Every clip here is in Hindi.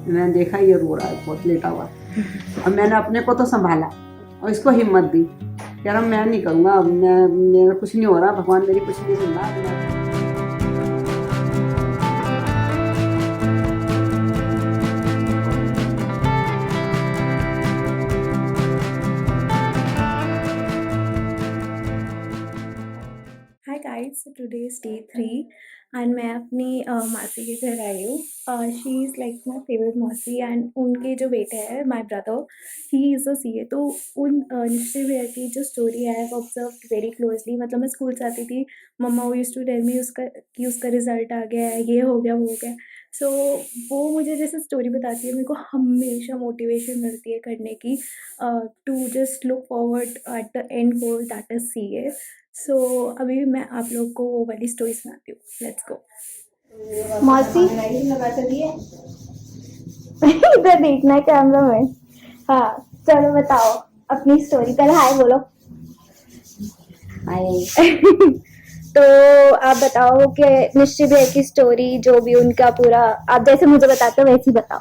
मैंने देखा ये रो रहा है बहुत लेटा हुआ। अब मैंने अपने को तो संभाला और इसको हिम्मत दी, कह रहा मैं नहीं करूँगा, अब मैं मेरा कुछ नहीं हो रहा, भगवान मेरी कुछ नहीं सुन रहा। Hi guys, today is day 3 and मैं अपनी मासी के घर आई हूँ। She is like my favourite मौसी एंड उनके जो बेटे हैं my brother, he is a CA. तो उन निश्चय भैया की जो स्टोरी है वो ऑब्जर्व वेरी क्लोजली। मतलब मैं स्कूल से आती थी, मम्मा वो यूज्ड टू टेल मी उसका कि उसका रिजल्ट आ गया है, ये हो गया वो हो गया। सो वो मुझे जैसे स्टोरी बताती है, मेरे को हमेशा मोटिवेशन मिलती है करने की, to just look forward at the end goal that is CA. So अभी मैं आप लोग को वो वाली स्टोरी सुनाती हूँ। Let's go. मौसी इधर देखना है कैमरा में। हाँ, चलो बताओ अपनी स्टोरी। पहले हाय बोलो। हाय। तो आप बताओ कि निश्चित है की स्टोरी, जो भी उनका पूरा, आप जैसे मुझे बताते हो वैसे ही बताओ।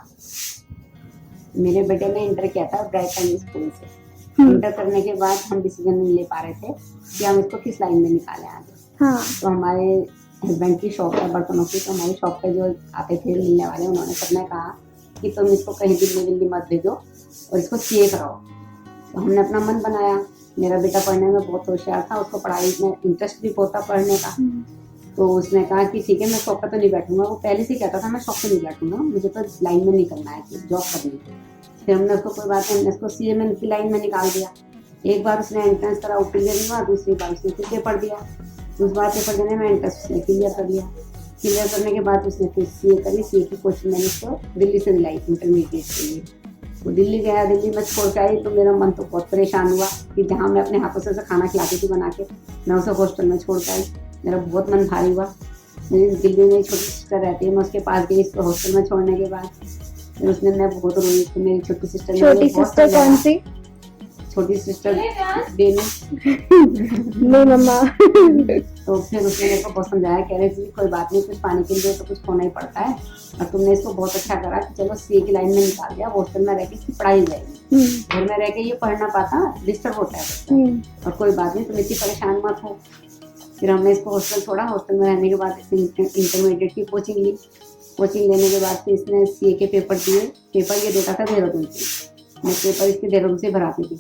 मेरे बेटे ने इंटर किया था ब्राइटन स्कूल से। इंटर करने के बाद हम डिसीजन नहीं ले पा रहे थे कि हम इसको किस लाइन में निकालें आगे। हाँ। तो हमारे हस्बैंड की शॉप है बर्तनों की, तो हमारी शॉप पे जो आते थे मिलने वाले, उन्होंने सबने कहा कि तुम इसको कहीं दिल्ली मत भेजो और इसको सीए कराओ। तो हमने अपना मन बनाया। मेरा बेटा पढ़ने में बहुत होशियार था, उसको पढ़ाई में इंटरेस्ट भी बहुत था पढ़ने का। तो उसने कहा कि ठीक है मैं शॉप पे तो नहीं बैठूंगा। वो पहले से कहता था मैं शॉप पे नहीं बैठूंगा, मुझे तो लाइन में नहीं करना है, जॉब करनी है। फिर हमने उसको कोई बात नहीं, हमने उसको सीए में की लाइन में निकाल दिया। एक बार उसने एंट्रेंस करा, वो क्लियर हुआ। दूसरी बार उसने फिर पेपर दिया। उस बार पेपर देने में एंट्रेंस उसने क्लियर कर लिया। क्लियर करने के बाद उसने फिर सीए करी। सीए की कोचिंग मैंने उसको दिल्ली से दिलाई इंटरमीडिएट के लिए। वो दिल्ली गया, दिल्ली में छोड़ के आई तो मेरा मन तो बहुत परेशान हुआ कि जहाँ मैं अपने हाथों से खाना खिलाती थी बना के, मैं उसे हॉस्टल में छोड़ के आई। मेरा बहुत मन भारी हुआ। मेरी दिल्ली में छोटी सिस्टर रहती है, मैं उसके पास गई इसको हॉस्टल में छोड़ने के बाद। फिर उसने, मैं बहुत रोई। तो मेरी छोटी सिस्टर कौन सी? छोटी सिस्टर बेनू। नहीं मम्मा। तो फिर उसने मेरे को बहुत समझाया, कह रहे थी कोई बात नहीं, कुछ पाने के लिए तो कुछ खोना ही पड़ता है, और तुमने इसको बहुत अच्छा करा कि चलो सीए की लाइन में निकाल दिया। हॉस्टल में रह के इसकी पढ़ाई जाएगी, घर में रह के ये पढ़ ना पाता, डिस्टर्ब होता है। और कोई बात नहीं, तुम इतनी परेशान मत हो। फिर हमने इसको हॉस्टल छोड़ा। हॉस्टल में रहने के बाद इसने इंटरमीडिएट की कोचिंग ली। कोचिंग लेने के बाद फिर इसने सीए के पेपर दिए। पेपर ये देता था देहरादून से, मैं पेपर इसके देहरादून से भराती थी।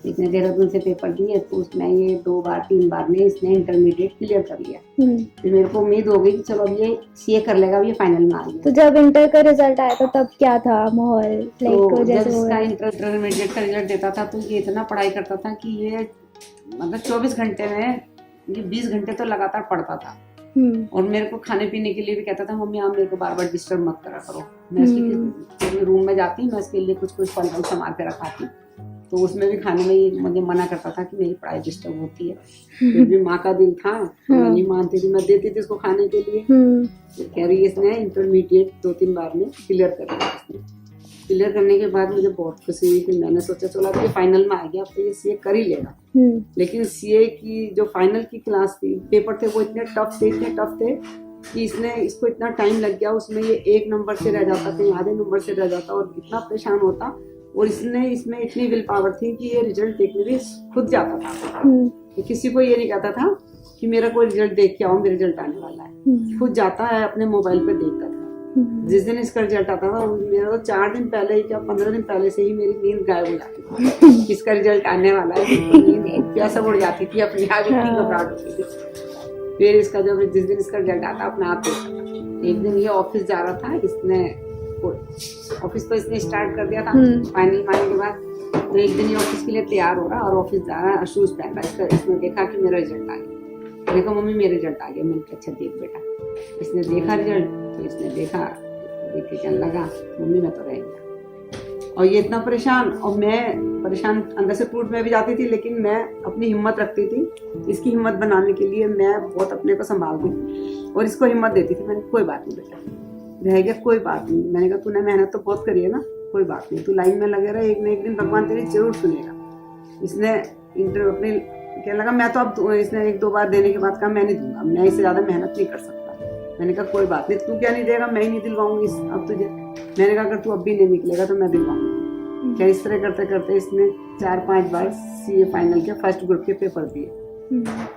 इसने देहरादून से पेपर दिए, तो उसमें ये 2 बार 3 बार में इसने इंटरमीडिएट क्लियर कर लिया। फिर मेरे को उम्मीद हो गई कि चलो अब ये सीए कर लेगा, अब ये फाइनल में आ गया। तो जब इंटर का रिजल्ट आया था तब क्या था माहौल? तो जब इसका इंटरमीडिएट का रिजल्ट देता था तो ये इतना पढ़ाई करता था कि ये मतलब 24 घंटे में ये 20 घंटे तो लगातार पढ़ता था। और मेरे को खाने पीने के लिए भी कहता था, मम्मी आप मेरे को बार बार डिस्टर्ब मत करा करो। मैं उसके रूम में जाती, मैं उसके लिए कुछ फल फल संभाल के रखाती, तो उसमें भी खाने में ये मुझे मना करता था कि मेरी पढ़ाई डिस्टर्ब होती है। फिर भी माँ का दिल था, तो मैं नहीं मानती थी, मैं देती थी उसको खाने के लिए। तो कह रही इसने इंटरमीडिएट 2-3 बार में क्लियर कर लिया। क्लियर करने के बाद मुझे बहुत खुशी हुई। फिर मैंने सोचा चलो अब ये फाइनल में आ गया, अब तो ये सीए कर ही लेगा। लेकिन सीए की जो फाइनल की क्लास थी, पेपर थे, वो इतने टफ थे कि इसको इतना टाइम लग गया। उसमें ये 1 नंबर से रह जाता, कहीं आधे नंबर से रह जाता और इतना परेशान होता। और इसमें इतनी विल पावर थी कि ये रिजल्ट देखने भी खुद जाता था। तो किसी को ये नहीं कहता था कि मेरा कोई रिजल्ट देख के आओ, मेरा रिजल्ट आने वाला है। खुद जाता है, अपने मोबाइल पे देखता था। जिस दिन इसका रिजल्ट आता था, मेरा तो 4 दिन पहले या 15 दिन पहले से ही मेरी नींद गायब हो जाती थी। इसका रिजल्ट आने वाला है, नींद प्यासा उड़ जाती थी, अपनी आगे इतनी घबराहट होती थी। फिर इसका जिस दिन इसका रिजल्ट आता अपने आप देखता था। एक दिन ये ऑफिस जा रहा था, इसने ऑफिस तो इसने स्टार्ट कर दिया था फाइनल मारने के बाद। तो एक दिन ये ऑफिस के लिए तैयार हो रहा और ऑफिस जा रहा है, शूज पहन रहा है। इसने देखा कि मेरा रिजल्ट आ गया। देखो मम्मी मेरा रिजल्ट आ गया। मैंने कहा अच्छा देख बेटा। इसने देखा रिजल्ट, तो इसने देखा, देख के कहने लगा मम्मी मैं तो रह गया। और ये इतना परेशान, और मैं परेशान अंदर से टूट में भी जाती थी, लेकिन मैं अपनी हिम्मत रखती थी। इसकी हिम्मत बनाने के लिए मैं बहुत अपने को संभालती थी और इसको हिम्मत देती थी। मैंने कोई बात नहीं बेटा, रह गया कोई बात नहीं। मैंने कहा तूने मेहनत तो बहुत करी है ना, कोई बात नहीं, तू लाइन में लगे रहा, एक न एक दिन भगवान तेरी जरूर सुनेगा। इसने इंटरव्यू अपने कहने लगा मैं तो अब, इसने 1-2 बार देने के बाद कहा मैं नहीं दूंगा, मैं इससे ज्यादा मेहनत नहीं कर सकता। मैंने कहा कोई बात नहीं, तू क्या नहीं देगा, मैं ही नहीं दिलवाऊंगी अब तुझे। मैंने कहा अगर तू अब भी नहीं निकलेगा तो मैं दिलवाऊंगी। क्या इस तरह करते करते इसने 4-5 बार CA फाइनल के फर्स्ट ग्रुप के पेपर दिए।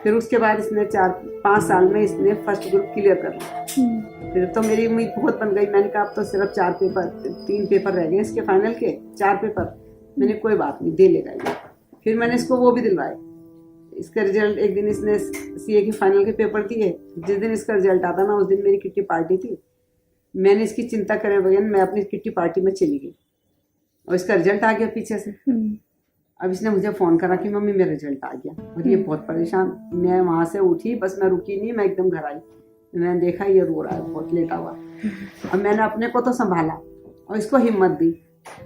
फिर उसके बाद इसने 4-5 साल में इसने फर्स्ट ग्रुप क्लियर कर लिया। फिर तो मेरी उम्मीद बहुत बन गई। मैंने कहा अब तो सिर्फ 3 पेपर रह गए इसके फाइनल के, 4 पेपर। मैंने कोई बात नहीं, दे लेगा ये। फिर मैंने इसको वो भी दिलवाए। इसका रिजल्ट एक दिन इसने CA के फाइनल के पेपर दिए। जिस दिन इसका रिजल्ट आता ना, उस दिन मेरी किट्टी पार्टी थी। मैंने इसकी चिंता करे बगैर मैं अपनी किट्टी पार्टी में चली गई और इसका रिजल्ट आ गया पीछे से। अब इसने मुझे फ़ोन करा कि मम्मी मेरा रिजल्ट आ गया, और ये बहुत परेशान। मैं वहाँ से उठी, बस मैं रुकी नहीं, मैं एकदम घर आई। मैंने देखा ये रो रहा है, बहुत लेटा हुआ। अब मैंने अपने को तो संभाला और इसको हिम्मत दी,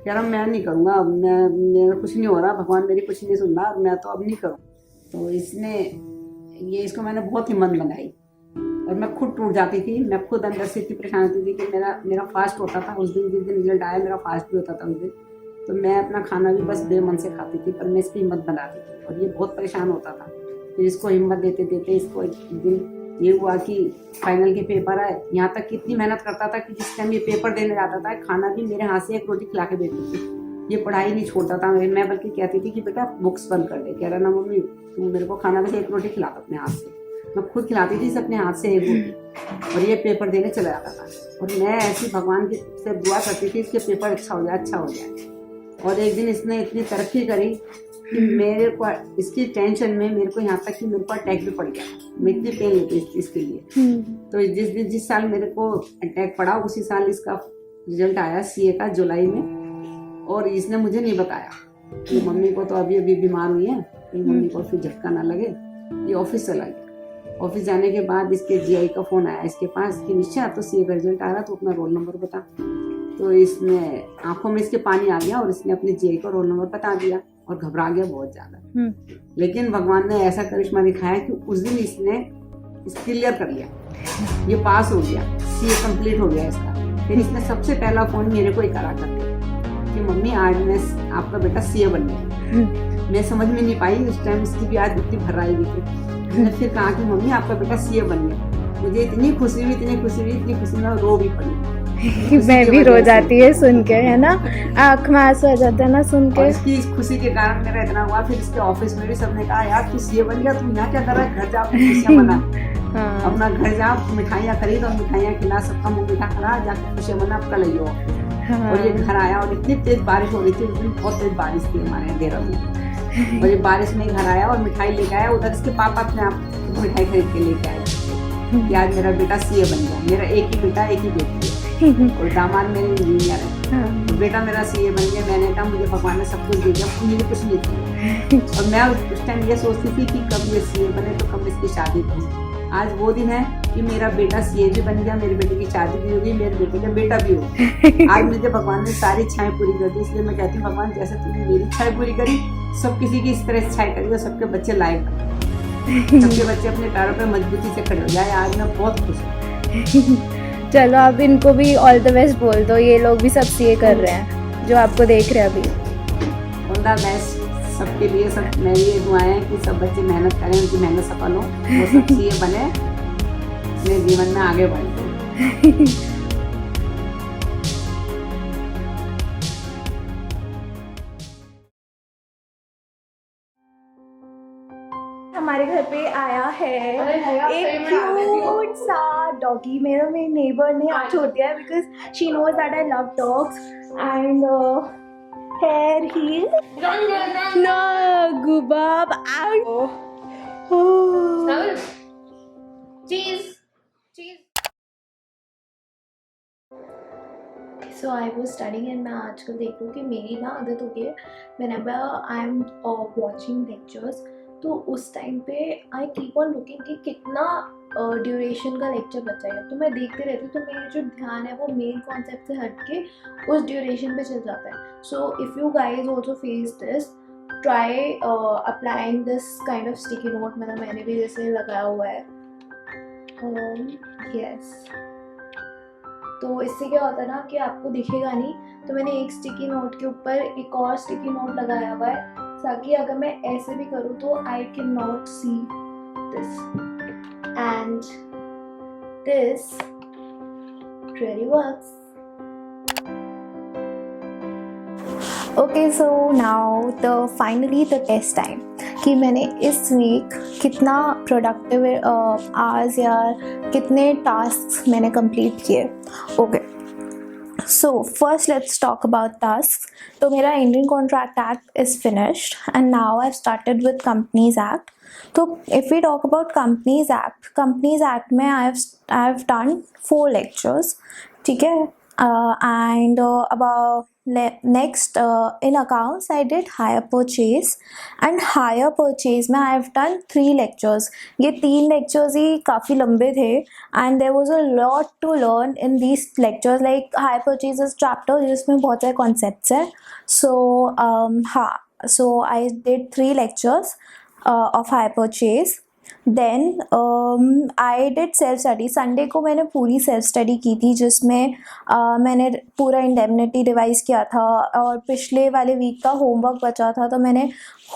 कह रहा मैं नहीं करूँगा, अब मेरा कुछ नहीं हो रहा, भगवान मेरी कुछ नहीं सुन रहा, मैं तो अब नहीं करूँ। तो इसको मैंने बहुत हिम्मत बनाई और मैं खुद टूट जाती थी। मैं खुद अंदर से इतनी परेशान होती थी कि मेरा फास्ट होता था उस दिन, जिस दिन रिजल्ट आया मेरा फास्ट भी होता था उस दिन। तो मैं अपना खाना भी बस बेमन से खाती थी, पर मैं इसकी हिम्मत बनाती थी और ये बहुत परेशान होता था। फिर इसको हिम्मत देते देते इसको एक दिन ये हुआ कि फाइनल के पेपर आए। यहाँ तक कितनी मेहनत करता था कि जिस टाइम ये पेपर देने जाता था, खाना भी मेरे हाथ से 1 रोटी खिला के देती थी। ये पढ़ाई नहीं छोड़ता था। मैं बल्कि कहती थी कि बेटा बुक्स बंद कर दे। कह रहा ना मम्मी, तू मेरे को खाना बस 1 रोटी खिलाता अपने हाथ से। मैं खुद खिलाती थी अपने हाथ से 1 रोटी, और ये पेपर देने चला जाता था। और मैं ऐसी भगवान की से दुआ करती थी इसके पेपर अच्छा हो जाए। और एक दिन इसने इतनी तरक्की करी कि मेरे को इसकी टेंशन में मेरे को यहाँ तक कि मेरे को अटैक भी पड़ गया। मैं इतनी पेन लेती इसके लिए। तो जिस साल मेरे को अटैक पड़ा, उसी साल इसका रिजल्ट आया CA का जुलाई में। और इसने मुझे नहीं बताया कि मम्मी को तो अभी बीमार हुई है, कि मम्मी को फिर झटका ना लगे। ये ऑफिस चला गया। ऑफिस जाने के बाद इसके GI का फ़ोन आया इसके पास कि निश्चय तो CA का रिजल्ट आ रहा, तो अपना रोल नंबर बता। तो इसने आंखों में इसके पानी आ गया और इसने अपने GI का रोल नंबर बता दिया और घबरा गया बहुत ज़्यादा। लेकिन भगवान ने ऐसा करिश्मा दिखाया कि उस दिन इसने क्लियर कर लिया, ये पास हो गया, CA कंप्लीट हो गया इसका। फिर इसने सबसे पहला फ़ोन मेरे को ही करा करके कि मम्मी आज मैं आपका बेटा CA बन गया। मैं समझ में नहीं पाई उस टाइम, इसकी भी आज इतनी भर्राई हुई थी। मैंने फिर कहा कि मम्मी आपका बेटा CA बन गया। मुझे इतनी खुशी हुई मैं रो भी पड़ी। मैं भी रो जाती है सुन के, है ना, आँख में आंसू आ जाता है ना सुन के। इसकी इस खुशी के कारण मेरा इतना हुआ। फिर इसके ऑफिस में भी सबने कहा यार तू CA बन गया, तू यहाँ क्या कर रहा है, घर जा अपनी खुशियाँ मना। अपना घर जा, मिठाइयाँ खरीद और मिठाइयाँ खिला, सबका मुँह मीठा करा, जाकर खुशियाँ मना, आपका ले लो। और ये घर आया और इतनी तेज बारिश हो रही थी उस दिन, बहुत तेज बारिश थी हमारे यहाँ देहरादून। और ये बारिश में घर आया और मिठाई लेके आया। उधर इसके पापा अपने आप मिठाई खरीद के लेके आए कि आज मेरा बेटा CA बन गया। मेरा एक ही बेटा एक ही बेटी है और दामाद मेरे इंजीनियर है। तो बेटा मेरा CA बन गया। मैंने कहा मुझे भगवान ने सब कुछ दे दिया, मुझे कुछ नहीं दिया। और मैं उस टाइम ये सोचती थी कि कब ये CA बने तो कब इसकी शादी करूँ। आज वो दिन है कि मेरा बेटा CA भी बन गया, मेरे बेटे की शादी भी होगी, मेरे बेटे का बेटा भी होगा। आज मुझे भगवान ने सारी इच्छाएं पूरी कर दी। इसलिए मैं कहती हूँ भगवान जैसे तूने मेरी इच्छाएं पूरी करी, सब किसी की इस तरह इच्छाएं करी और सबके बच्चे लायक बने, सबके बच्चे अपने पैरों पे मजबूती से खड़े हो जाए। आज मैं बहुत खुश हूँ। चलो आप इनको भी ऑल द बेस्ट बोल दो, ये लोग भी सब CA कर रहे हैं जो आपको देख रहे हैं अभी। ऑल द बेस्ट सबके लिए। सब मेरी ये दुआएं हैं कि सब बच्चे मेहनत करें, उनकी मेहनत सफल हो, वो सब CA बने, अपने जीवन में आगे बढ़े। हमारे घर पे आया है एक क्यूट सा डॉगी। मेरे नेबर ने आज छोड़ दिया है because she knows that I love dogs and here he is. No, Gubab out. Cheese. So I was studying and मैं आजकल देख रही हूँ कि मेरी ना आदत हो गई है whenever I'm watching lectures, तो उस टाइम पे आई कीप ऑन लुकिंग कि कितना ड्यूरेशन का लेक्चर बचा है। तो मैं देखते रहती हूँ, तो मेरा जो ध्यान है वो मेन कॉन्सेप्ट से हट के उस ड्यूरेशन पे चल जाता है। So if you guys also face this, try applying this kind of sticky note. मतलब मैंने भी जैसे लगाया हुआ है। यस तो इससे क्या होता है ना कि आपको दिखेगा नहीं, तो मैंने एक स्टिकी नोट के ऊपर एक और स्टिकी नोट लगाया हुआ है ताकि अगर मैं ऐसे भी करूँ तो I can not see this, and this really works. Okay so now finally the test time कि मैंने इस वीक कितना प्रोडक्टिव आवर्स या कितने टास्क मैंने कंप्लीट किए. Okay so first let's talk about task. तो मेरा Indian contract act is finished and now I started with companies act. तो if we talk about companies act में आई हैव डन 4 लेक्चर्स. ठीक है. And about next in accounts I did hire purchase, and hire purchase में I have done 3 lectures. ये 3 lectures ही काफ़ी लंबे थे and there was a lot to learn in these lectures. Like hire purchase is chapter जिसमें बहुत सारे concepts हैं. So so I did 3 lectures of hire purchase. Then I did self study. Sunday को मैंने पूरी सेल्फ स्टडी की थी जिसमें मैंने पूरा इंडेमनिटी रिवाइज़ किया था और पिछले वाले वीक का होमवर्क बचा था तो मैंने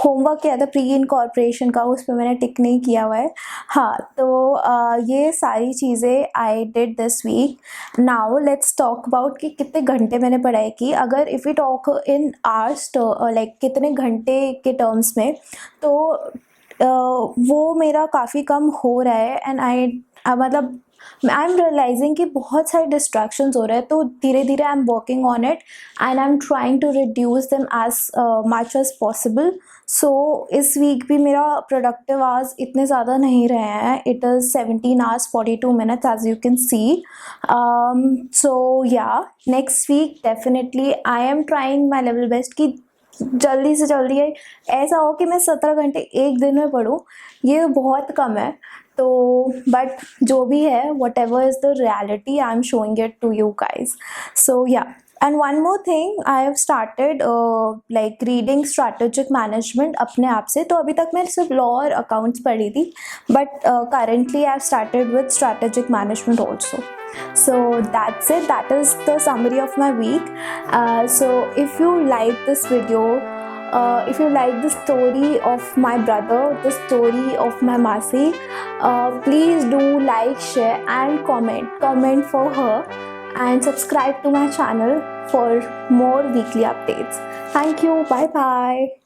होमवर्क किया था प्री इनकॉर्पोरेशन का, उस पर मैंने टिक नहीं किया हुआ है. हाँ तो ये सारी चीज़ें I did this week. Now let's talk about कि कितने घंटे मैंने पढ़ाई की. अगर if you talk in hours like कितने घंटे के टर्म्स में, तो वो मेरा काफ़ी कम हो रहा है. एंड मतलब आई एम रियलाइजिंग कि बहुत सारे डिस्ट्रैक्शंस हो रहे हैं, तो धीरे धीरे I am working on it and I am trying to reduce them as much as possible. So इस वीक भी मेरा प्रोडक्टिव आवर्स इतने ज़्यादा नहीं रहे हैं. It is 17 hours 42 minutes as you can see. So yeah next week definitely I am trying my level best कि जल्दी से जल्दी ऐसा हो कि मैं 17 घंटे एक दिन में पढूं. ये बहुत कम है. तो बट जो भी है, whatever is the reality, I am showing it to you guys. So yeah and one more thing, I have started like reading strategic management अपने आप से. तो अभी तक मैं सिर्फ लॉ और अकाउंट्स पढ़ी थी, but currently I have started with strategic management also. So that's it. That is the summary of my week. So if you like this video, if you like the story of my brother, the story of my Masi, please do like, share and comment for her, and subscribe to my channel for more weekly updates. Thank you. Bye bye.